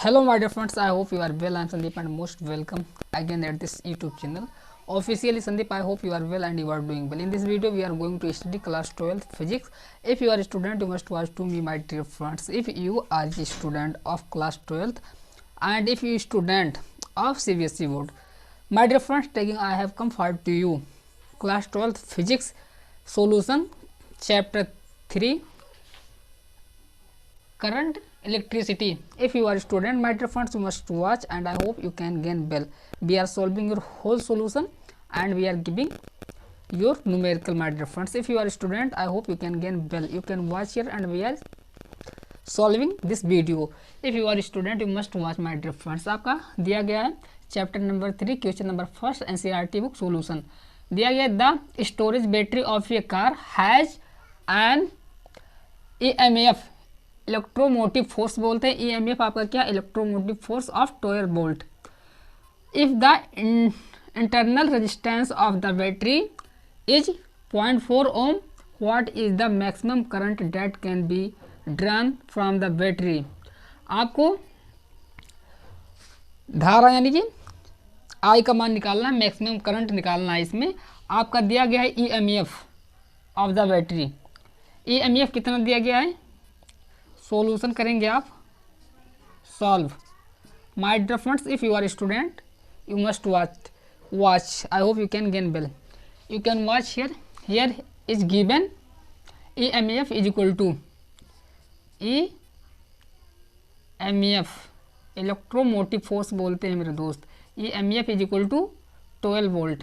Hello my dear friends, I hope you are well. I am Sandeep and most welcome again at this YouTube channel. Officially Sandeep, I hope you are well and you are doing well. In this video we are going to study class 12 physics. If you are a student, you must watch to me my dear friends. If you are a student of class 12 and if you are a student of CBSE board, my dear friends, taking I have come forward to you class 12 physics solution chapter 3 current electricity. If you are a student, my dear friends, you must watch and I hope you can gain well. We are solving your whole solution and we are giving your numerical, my dear friends. If you are a student, I hope you can gain well. You can watch here and we are solving this video. If you are a student, you must watch, my dear friends. आपका दिया गया है chapter number 3 question number first NCERT book solution. दिया गया the storage battery of a car has an EMF electromotive force बोलते हैं. EMF आपका क्या, electromotive force of 12 volt. If the internal resistance of the battery is 0.4 ohm, what is the maximum current that can be drawn from the battery. आपको धारा यानी कि आई का मान निकालना है, मैक्सिमम करंट निकालना है. इसमें आपका दिया गया है EMF of the battery. EMF कितना दिया गया है, सॉल्यूशन करेंगे आप solve. My dear friends, if you are student you must watch. I hope you can gain well. You can watch here. Here is given EMF is equal to EMF electromotive force बोलते हैं मेरे दोस्त. EMF is equal to 12 volt.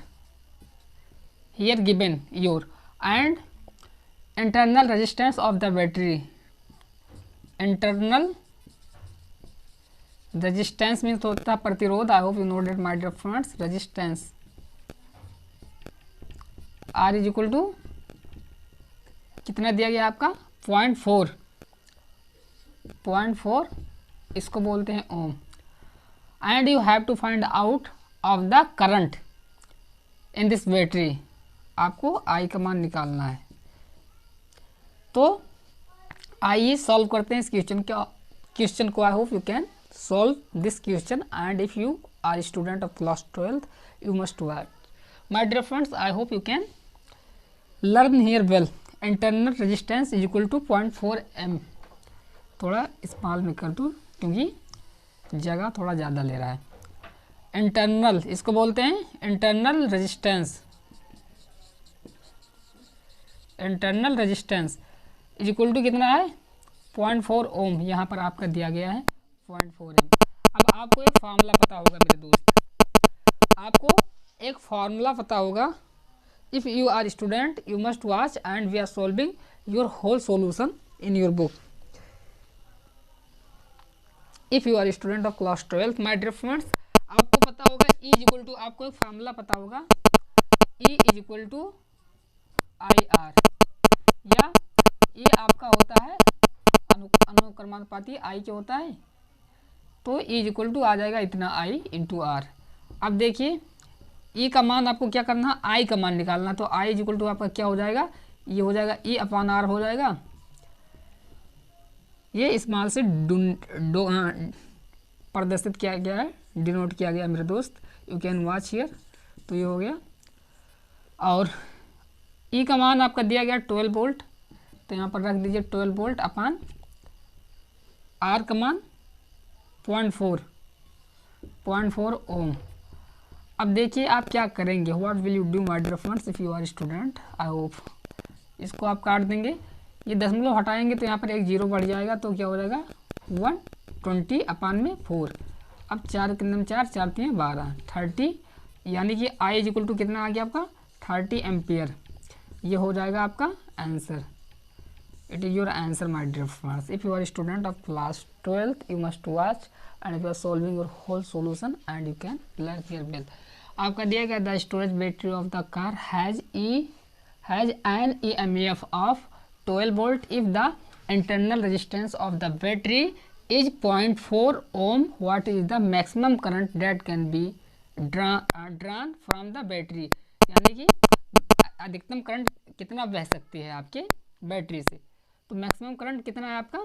Here given your and internal resistance of the battery. Internal resistance means होता है प्रतिरोध. I hope you know that my dear friends. Resistance R is equal to कितना दिया गया आपका 0.4 इसको बोलते हैं ohm. And you have to find out of the current in this battery. आपको आई का मान निकालना है. तो आइए सॉल्व करते हैं इस क्वेश्चन को. I hope you can solve this question and if you are student of class 12 you must watch. My dear friends, I hope you can learn here well. Internal resistance is equal to 0.4 M. थोड़ा small में कर दूँ क्योंकि जगह थोड़ा ज़्यादा ले रहा है. इंटरनल इसको बोलते हैं internal resistance. Internal resistance is equal to कितना है 0.4 ओम. यहाँ पर आपका दिया गया है 0.4 एम. अब आपको एक फार्मूला पता होगा मेरे दोस्त, आपको एक फार्मूला पता होगा. If you are student you must watch and we are solving your whole solution in your book. If you are student of class 12 my dear friends, आपको पता होगा ई इज इक्वल टू, आपको एक formula पता होगा E is equal to I R, या ये आपका होता है अनुक्रमानुपाती. आई क्या होता है, तो ई इज इक्वल टू आ जाएगा इतना आई इंटू आर. अब देखिए ई का मान आपको क्या करना है, आई का मान निकालना. तो आई इज इक्वल टू आपका क्या हो जाएगा, ये हो जाएगा ई अपॉन आर हो जाएगा. ये स्मॉल से प्रदर्शित किया गया है, डिनोट किया गया मेरे दोस्त. You can watch here. तो ये हो गया. और ई का मान आपका दिया गया 12 वोल्ट. तो यहाँ पर रख दीजिए 12 वोल्ट अपान आर का मान 0.4 ओम. अब देखिए आप क्या करेंगे, what will you do my dear friends if you are student. I hope इसको आप काट देंगे, ये दशमलव हटाएंगे तो यहाँ पर एक जीरो बढ़ जाएगा. तो क्या हो जाएगा 120 अपान में 4. अब 4 के नम 4 4 3 12 30, यानी कि आई इज इक्वल टू कितना आ गया आपका 30 एम्पियर. ये हो जाएगा आपका answer. It is your answer my dear friends. If you are a student of class 12 you must watch and you are solving your whole solution and you can learn here well. आपका दिया गया the storage battery of the car has an EMF of 12 volt. If the internal resistance of the battery is 0.4 ohm, what is the maximum current that can be drawn from the battery. यानी कि अधिकतम current कितना बह सकती है आपके battery से. तो मैक्सिमम करंट कितना है आपका,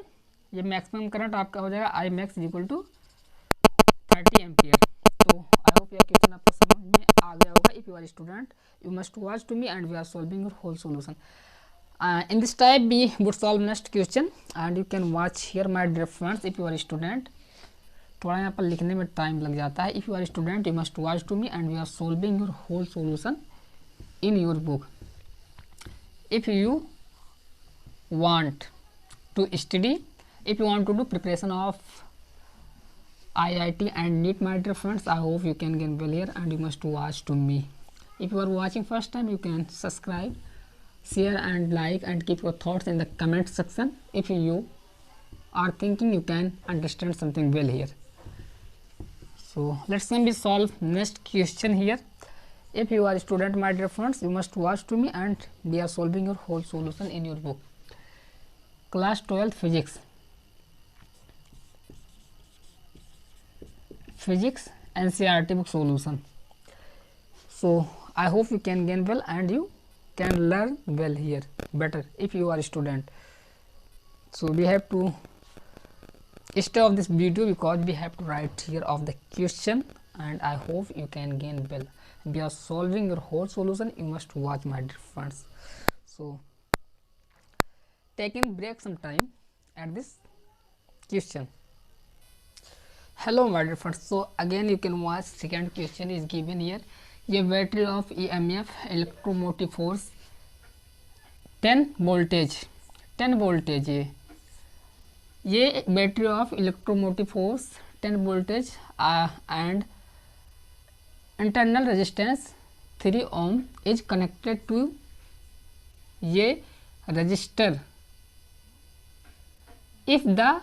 ये मैक्सिमम करंट आपका हो जाएगा I max equal to 30 ampere. तो आई होप यह क्वेश्चन आपको समझ में आ गया होगा। If you are student you must watch to me and we are solving your whole solution. In this type we would solve next question and you can watch here my dear friends. If you are student, थोड़ा यहाँ पर लिखने में time लग जाता है। If you are student you must watch to me and we are solving your whole solution in your book. If you want to study, if you want to do preparation of IIT and NEET, my dear friends, I hope you can get well here and you must watch to me. If you are watching first time, you can subscribe, share and like and keep your thoughts in the comment section. If you are thinking you can understand something well here. So let's we solve next question here. If you are a student, my dear friends, you must watch to me and we are solving your whole solution in your book. Class 12 physics. Physics NCERT book solution. So I hope you can gain well and you can learn well here better if you are a student. So we have to stay of this video because we have to write here of the question and I hope you can gain well. We are solving your whole solution. You must watch, my dear friends. So taking break some time at this question. Hello my dear friends. So again you can watch. Second question is given here. ये battery of EMF electromotive force 10 voltage ये battery of electromotive force 10 voltage and internal resistance 3 ohm is connected to ये resistor if the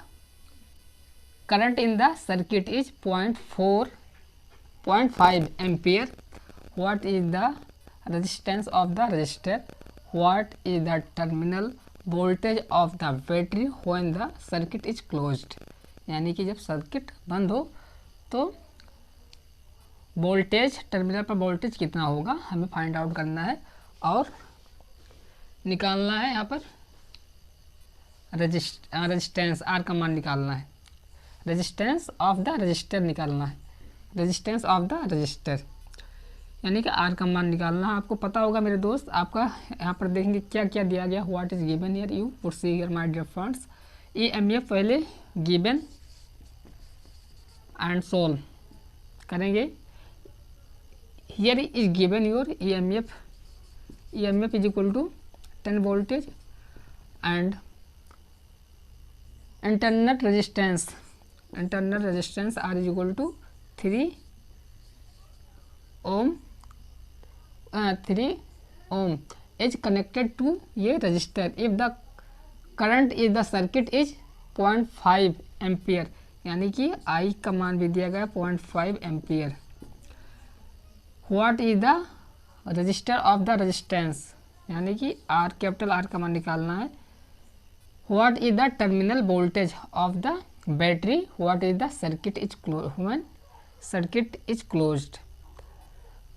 current in the circuit is 0.5 ampere. What is the resistance of the resistor? What is the terminal voltage of the battery when the circuit is closed? यानी कि जब circuit बंद हो तो voltage terminal पर voltage कितना होगा हमें फाइंड आउट करना है और निकालना है यहाँ पर रेजिस्टेंस आर का मान निकालना है. रेजिस्टेंस ऑफ द रजिस्टर निकालना है. रेजिस्टेंस ऑफ द रजिस्टर यानी कि आर का मान निकालना है. आपको पता होगा मेरे दोस्त. आपका यहाँ पर देखेंगे क्या क्या दिया गया. What is given here you put see here my dear friends. EMF पहले गिवन एंड सोल्व करेंगे. Here is given your EMF is equal to 10 voltage and internal resistance R is equal to 3 ohm is connected to ये resistor. If the current is the circuit is 0.5 ampere यानी कि I का मान भी दिया गया 0.5 ampere. What is the resistor of the resistance यानी कि R कैपिटल R का मान निकालना है. What is the terminal voltage of the battery. What is the circuit is closed.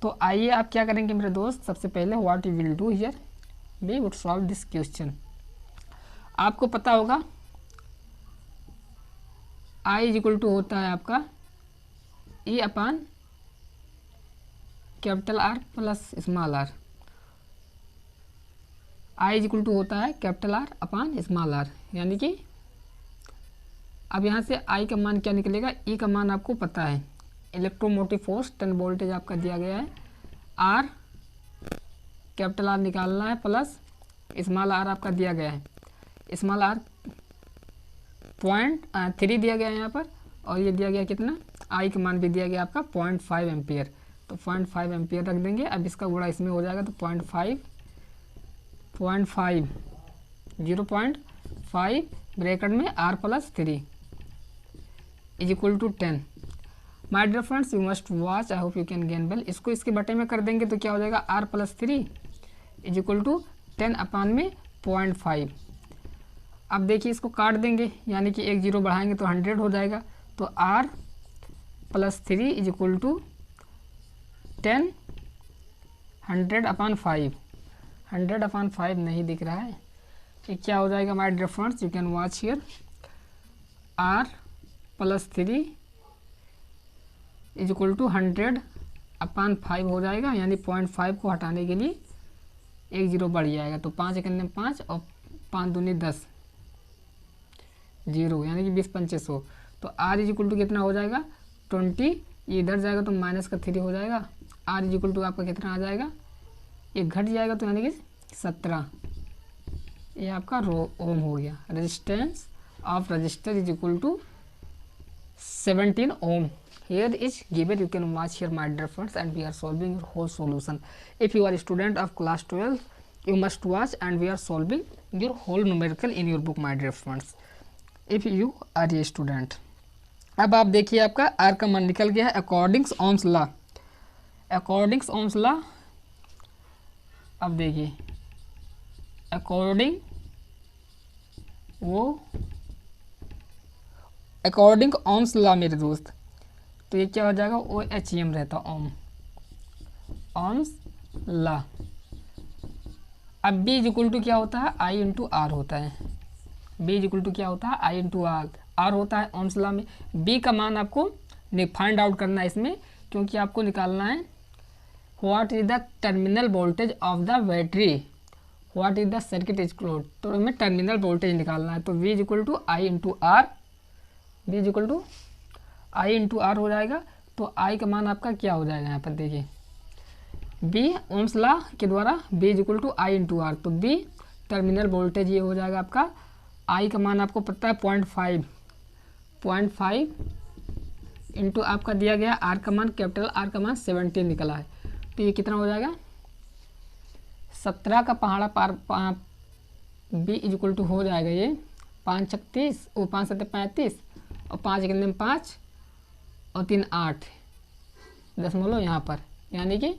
तो आइए आप क्या करेंगे मेरे दोस्त. सबसे पहले what you will do here we would solve this question. आपको पता होगा I इज इक्वल टू होता है आपका E upon capital R plus small r. I is equal to होता है capital R upon small r यानी कि अब यहाँ से I का मान क्या निकलेगा. E का मान आपको पता है. इलेक्ट्रोमोटिव फोर्स 10 वोल्टेज आपका दिया गया है. R कैपिटल R निकालना है प्लस स्मॉल r आपका दिया गया है. स्मॉल r 0.3 दिया गया है यहाँ पर और ये दिया गया कितना I का मान भी दिया गया आपका 0.5 एम्पियर. तो 0.5 एम्पियर रख देंगे. अब इसका गुणा इसमें हो जाएगा तो 0.5 ब्रैकेट में R plus 3 is equal to 10. My dear friends you must watch. I hope you can gain well. इसको इसके बटे में कर देंगे तो क्या हो जाएगा R plus 3 is equal to 10 upon में 0.5. अब देखिए इसको काट देंगे यानी कि एक जीरो बढ़ाएंगे तो 100 हो जाएगा. तो R plus 3 is equal to 10 100 upon 5. 100 upon 5 नहीं दिख रहा है. ये क्या हो जाएगा my dear friends. You can watch here R plus 3 is equal to 100/5 हो जाएगा, यानी 0.5 को हटाने के लिए एक जीरो बढ़ जाएगा। तो 5 एकम 5 और 5 दूनी 10, जीरो, यानी कि 20/2500। तो आर इज इक्वल टू कितना हो जाएगा 20, ये इधर जाएगा तो -3 हो जाएगा। आर इज इक्वल टू आपका कितना आ जाएगा, ये घट जाएगा तो यानी कि 17, ये आपका ओम हो गया। Resistance of resistor is equal to 17 ohm. Here is given, you can watch here my dear friends, and we are solving your whole solution. If you are a student of class 12, you must watch, and we are solving your whole numerical in your book my dear friends. If you are a student, अब आप देखिए आपका are का मान निकल गया है according Ohm's law. According Ohm's law, अब देखिए अकॉर्डिंग ओम्स लॉ मेरे दोस्त, तो ये क्या हो जाएगा OHM रहता ओम्स लॉ। अब B इज इक्वल टू क्या होता है I इंटू आर होता है। B इज इक्वल टू क्या होता है I इंटू आर होता है ओम्स लॉ में। B का मान आपको फाइंड आउट करना है इसमें, क्योंकि आपको निकालना है what is the terminal voltage of the battery, what is the circuit is close. तो हमें टर्मिनल वोल्टेज निकालना है। तो V is equal to I into R, B is equal to I into R हो जाएगा। तो I का मान आपका क्या हो जाएगा यहाँ पर देखिए, B ओम्स लॉ के द्वारा B is equal to I into R. तो B टर्मिनल वोल्टेज ये हो जाएगा आपका, I का मान आपको पता है 0.5 इंटू आपका दिया गया R का मान, कैपिटल R का मान 17 निकला है। तो ये कितना हो जाएगा 17 का पहाड़ा पार B इज इक्वल टू हो जाएगा ये 5×36 और 5×7=35 और 5×5 और 3 8 दशमलव यहाँ पर, यानी कि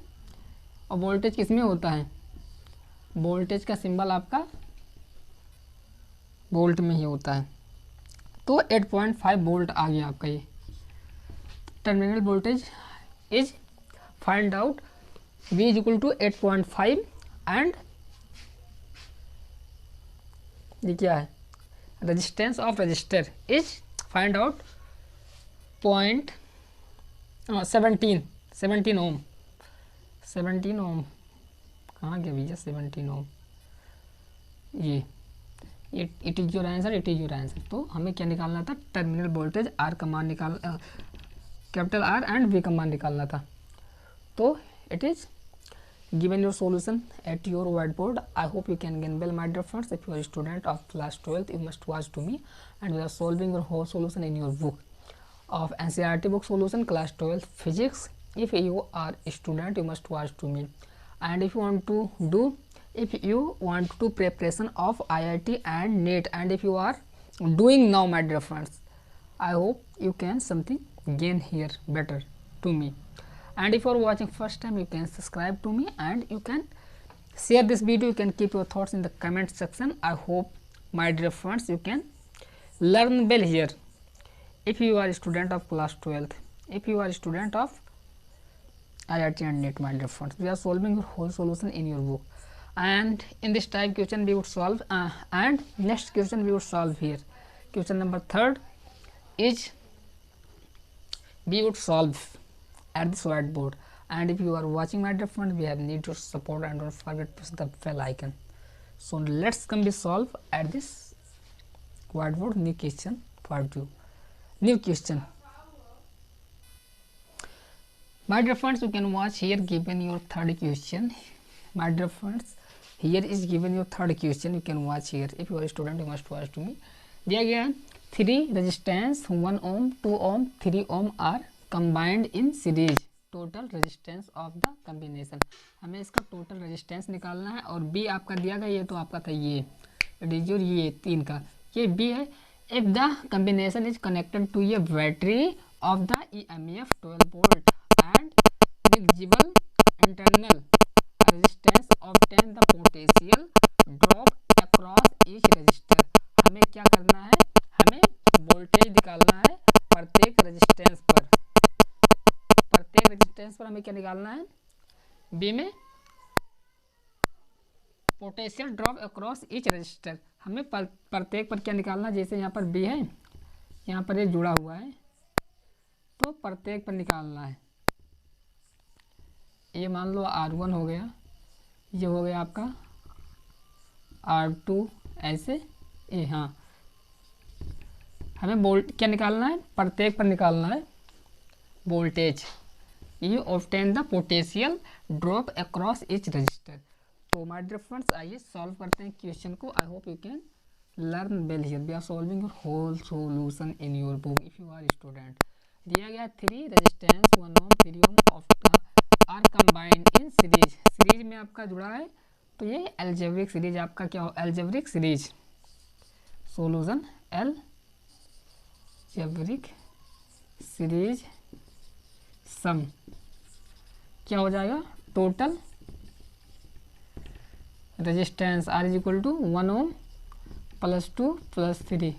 और वोल्टेज किस में होता है, वोल्टेज का सिंबल आपका वोल्ट में ही होता है। तो 8.5 वोल्ट आ गया आपका ये terminal voltage is find out. V is equal to 8.5 and ये क्या है resistance of resistor is find out 17 ohm. 17 ohm कहाँ गया भैया 17 ओम, ये it is your answer, it is your answer. तो हमें क्या निकालना था टर्मिनल वोल्टेज आर का मान निकाल कैपिटल आर एंड वी का मान निकालना था। तो it is given your solution at your whiteboard. I hope you can gain well my dear friends. If you are a student of class 12, you must watch to me, and we are solving your whole solution in your book of NCERT book solution class 12 physics. If you are a student, you must watch to me, and if you want to preparation of IIT and NET, and if you are doing now my dear friends, I hope you can something gain here better to me. And if you are watching first time, you can subscribe to me, and you can share this video, you can keep your thoughts in the comment section. I hope my dear friends you can learn well here. If you are a student of class 12th, if you are a student of IIT and NET my dear friends, we are solving your whole solution in your book, and in this type question we would solve and next question we would solve here. Question number 3rd is we would solve at this whiteboard, and if you are watching my dear friend, we have need your support, and don't forget to press the bell icon. So let's come be solve at this whiteboard. New question for you. New question. My dear friends, you can watch here given your 3rd question. My dear friends, here is given your 3rd question. You can watch here. If you are a student, you must watch to me. दिया गया 3 resistance 1 ohm 2 ohm 3 ohm are combined in series. Total resistance of the combination, हमें इसका total resistance निकालना है। और B आपका दिया गया, ये तो आपका था ये डिजोर, ये 3 का ये बी है। If the combination is connected to a battery of the EMF 12 volt and negligible internal resistance, obtain the potential drop across each resistor. हमें क्या करना है, हमें वोल्टेज निकालना है प्रत्येक रेजिस्टेंस पर। प्रत्येक रेजिस्टेंस पर हमें क्या निकालना है, बी में potential drop across each resistor. हमें प्रत्येक पर क्या निकालना है, जैसे यहाँ पर बी है, यहाँ पर ये जुड़ा हुआ है, तो प्रत्येक पर निकालना है। ये मान लो R1 हो गया, ये हो गया आपका R2, ऐसे ये। हाँ, हमें वोल्ट क्या निकालना है, प्रत्येक पर निकालना है वोल्टेज। ये obtain the potential drop across each resistor. तो माय डियर फ्रेंड्स, आइए सॉल्व करते हैं क्वेश्चन को। I hope you can learn well here. We are solving your whole solution in your book if you are student. दिया गया 3 resistance 1 ohm 3 ohm are combined in series. Series में आपका जुड़ा है, तो ये एल्जेब्रिक सीरीज आपका क्या हो, algebraic series solution algebraic series sum क्या हो जाएगा, total resistance R is equal to 1 ohm plus 2 plus 3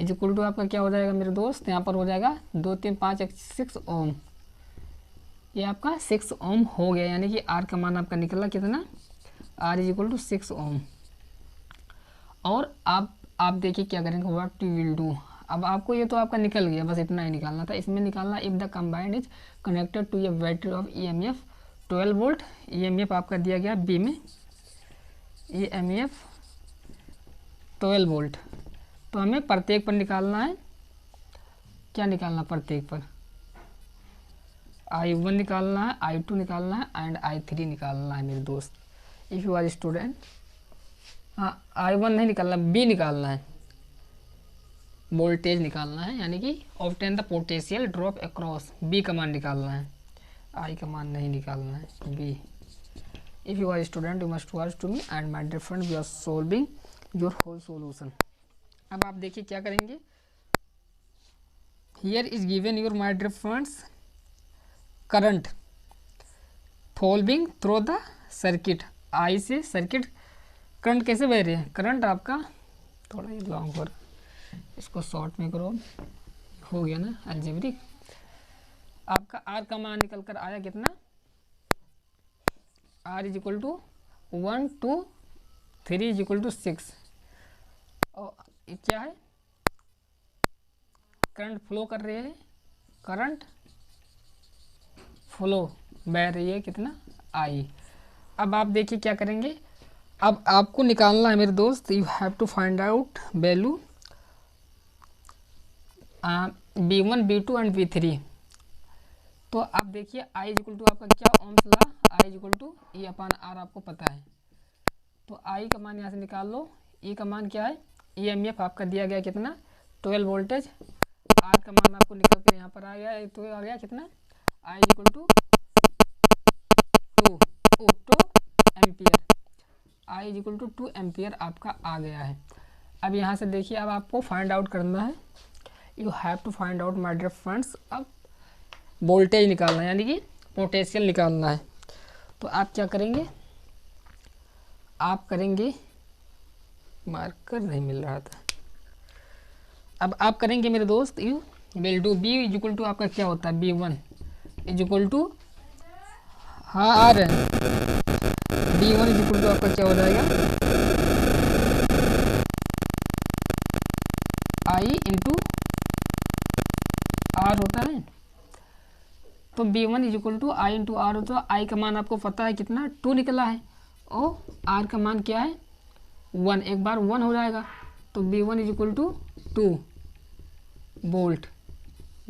is equal to आपका क्या हो जाएगा मेरे दोस्त, यहाँ पर हो जाएगा 2 3 5 6 ओम। ये आपका 6 ओम हो गया, यानी कि R का मान आपका निकला कितना, R इज इक्वल टू 6 ओम। और आप देखिए क्या करेंगे, व्हाट यू विल डू। अब आपको ये तो आपका निकल गया, बस इतना ही निकालना था। इसमें निकालना if the combined is connected to a battery of EMF 12 volt. EMF आपका दिया गया बी में, EMF 12 वोल्ट। तो हमें प्रत्येक पर निकालना है, क्या निकालना प्रत्येक पर, I1 निकालना है, I2 निकालना है एंड I3 निकालना है मेरे दोस्त। इफ़ यू आर स्टूडेंट, हाँ I1 नहीं निकालना, B निकालना है, वोल्टेज निकालना है, यानी कि obtain the potential drop across. B का मान निकालना है, I का मान नहीं निकालना है, B। If you are student you must watch to me and my dear friend, we are solving your whole solution. अब आप देखिए क्या करेंगे, here is given your my dear friends current following through the circuit. I say circuit current कैसे बह रही है, current आपका थोड़ा ही लॉन्ग हो रहा है, इसको शॉर्ट में करो, हो गया ना अलजेब्रिक। आपका R का मान निकल कर आया कितना, R is equal to 1 2 3 is equal to 6। और ये क्या है, करंट फ्लो कर रहे हैं, करंट फ्लो बह रही है कितना, I। अब आप देखिए क्या करेंगे, अब आपको निकालना है मेरे दोस्त, you have to find out value B1 B2 and B3। तो आप देखिए I इज इक्वल टू आपका क्या, ohm's law, I is equal to E upon R आपको पता है। तो I का मान यहाँ से निकाल लो, E का मान क्या है, EMF आपका दिया गया कितना 12 वोल्टेज, R का मान आपको निकल कर यहाँ पर आ गया, तो आ गया कितना, I is equal to 2 ampere, I is equal to 2 ampere आपका आ गया है। अब यहाँ से देखिए, अब आपको फाइंड आउट करना है, you have to find out my dear friends. अब वोल्टेज निकालना है, यानी कि पोटेंशियल निकालना है। तो आप क्या करेंगे, आप करेंगे, मार्कर नहीं मिल रहा था। अब आप करेंगे मेरे दोस्त, you will do B is equal to आपका क्या होता है, B1 इज इक्वल टू, हाँ आ रहे हैं, B1 इज इक्वल टू आपका क्या हो जाएगा, I इंटू R होता है। तो B1 is equal to I into R होता है। I का मान आपको पता है कितना 2 निकला है, और R का मान क्या है 1, एक बार 1 हो जाएगा। तो B1 is equal to 2 volt,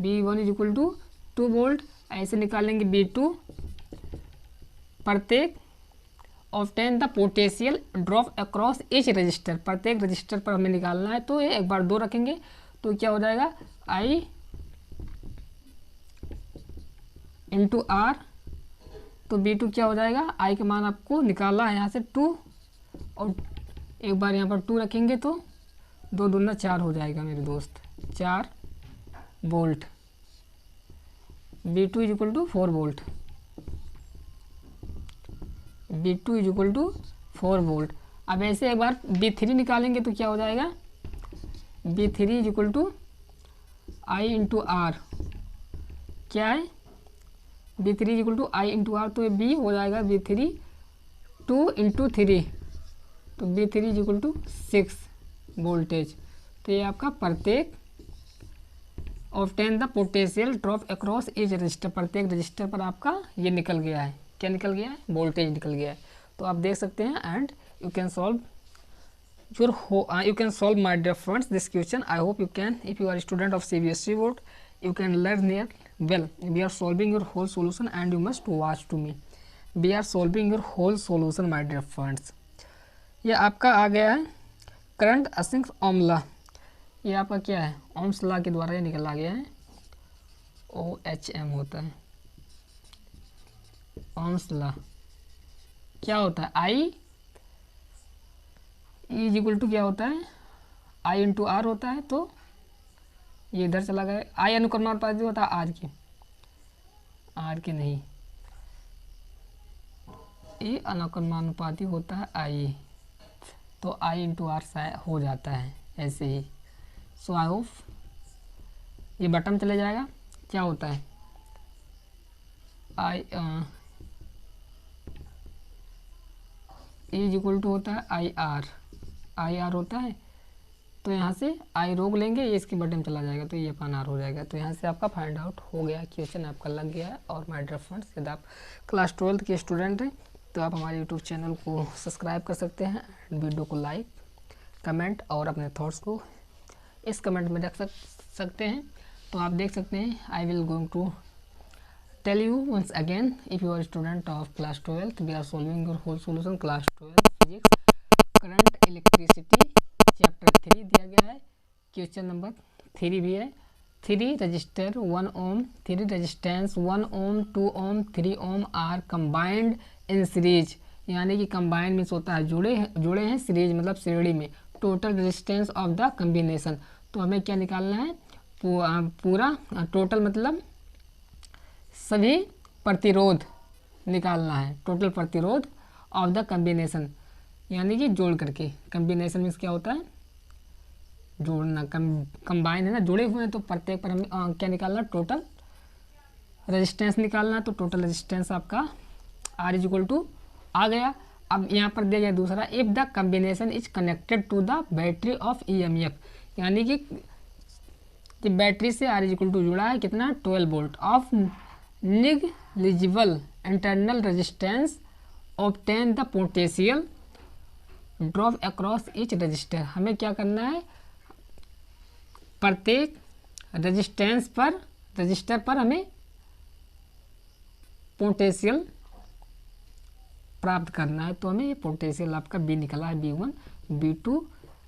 B1 is equal to 2 volt. ऐसे निकालेंगे B2, प्रत्येक obtain the potential drop across each resistor, प्रत्येक रजिस्टर पर हमें निकालना है। तो ये एक बार 2 रखेंगे तो क्या हो जाएगा, I इंटू R। तो B2 क्या हो जाएगा, I का मान आपको निकाला है यहाँ से 2, और एक बार यहाँ पर 2 रखेंगे तो 2 दूना 4 हो जाएगा मेरे दोस्त, 4 volt. B2 is equal to 4 volt, B2 is equal to 4 volt. अब ऐसे एक बार B3 निकालेंगे तो क्या हो जाएगा, B3 is equal to I into R, क्या है B3 is equal to I into R, तो ये B हो जाएगा B3 2 इंटू 3, तो B3 is equal to 6 voltage. तो ये आपका प्रत्येक obtain the potential drop across each resistor, प्रत्येक रजिस्टर पर आपका ये निकल गया है, क्या निकल गया है, वोल्टेज निकल गया है। तो आप देख सकते हैं and you can solve you can solve my dear friends this question. I hope you can. If you are a student of CBSE board, you can learn here well. We are solving your whole solution and you must watch to me. We are solving your whole solution my dear friends. ये आपका आ गया है current असिंक्स ओम law. ये आपका क्या है, Ohm's law के द्वारा ये निकल आ गया है, OHM होता है ओम्स लॉ। क्या होता है, I इज इक्वल टू क्या होता है, I इंटू आर होता है। तो ये इधर चला गया, I अनुक्रमानुपाती होता है आर के नहीं, ये अनुक्रमानुपाती होता है I, तो I इंटू आर हो जाता है ऐसे ही। सो आई होप ये बटन चले जाएगा, क्या होता है I इज इक्वल टू होता है आई आर होता है। तो यहाँ से आई रोक लेंगे, ये इसके बटन चला जाएगा, तो ये अपन आर हो जाएगा। तो यहाँ से आपका फाइंड आउट हो गया, क्वेश्चन आपका लग गया है। और माय डियर फ्रेंड्स, यदि आप क्लास 12 के स्टूडेंट हैं तो आप हमारे यूट्यूब चैनल को सब्सक्राइब कर सकते हैं, वीडियो को लाइक कमेंट और अपने थॉट्स को इस कमेंट में रख सकते हैं। तो आप देख सकते हैं, I will going to tell you once again, if you are a student of class 12th, we are solving your whole solution class 12 physics current electricity chapter 3 दिया गया है। क्वेश्चन नंबर 3 भी है। 3 resistor 1 ohm, 3 resistance 1 ohm 2 ohm 3 ohm are combined in series, यानी कि combined means होता है जुड़े हैं, सीरीज मतलब श्रेणी में। Total resistance of the combination, तो हमें क्या निकालना है, पूरा टोटल मतलब सभी प्रतिरोध निकालना है, टोटल प्रतिरोध ऑफ द कम्बिनेशन, यानी कि जोड़ करके। कम्बिनेशन मीन्स क्या होता है, जोड़ना, कंबाइन है ना, जुड़े हुए हैं, तो प्रत्येक पर हमें क्या निकालना, टोटल रेजिस्टेंस निकालना। तो टोटल रेजिस्टेंस आपका आर इज इक्वल टू आ गया। अब यहाँ पर दिया गया दूसरा, if the combination is connected to the battery of EMF, यानी कि बैटरी से आर इज इक्वल टू जुड़ा है कितना, 12 volt of negligible internal resistance, obtain the potential drop across each resistor। हमें क्या करना है, प्रत्येक रजिस्टर पर हमें पोटेंशियल प्राप्त करना है। तो हमें ये पोटेंशियल आपका बी निकला है, B1 B2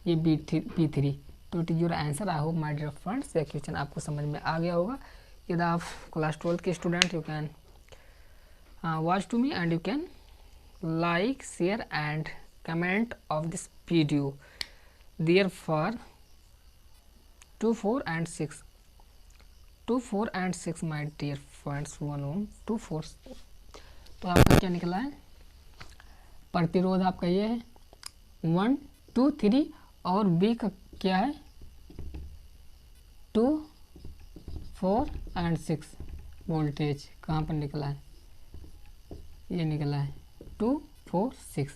ये B3। तो it is your answer. I hope my dear friends यह क्वेश्चन आपको समझ में आ गया होगा। यदि आप क्लास 12 के student, you can watch to me and you can like share and comment of this video. There for 2 4 and 6 2 4 and 6 my dear friends, 1 ohm 2 4। तो आपका क्या निकला है, प्रतिरोध आपका ये है 1 2 3 और बी का क्या है 2 4 and 6। वोल्टेज कहाँ पर निकला है, ये निकला है 2 4 6।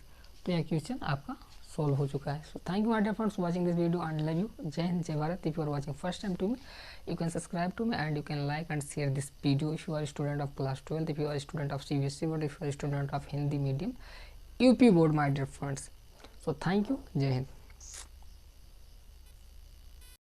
तो यह क्वेश्चन आपका सॉल्व हो चुका है। So thank you my dear friends watching this video and love you. जय हिंद जय Bharat. If you are watching first time to me, you can subscribe to me and you can like and share this video if you are a student of class 12th, if you are a student of CBSE board, if you are a student of Hindi medium, UP board my dear friends. So thank you, Jai Hind.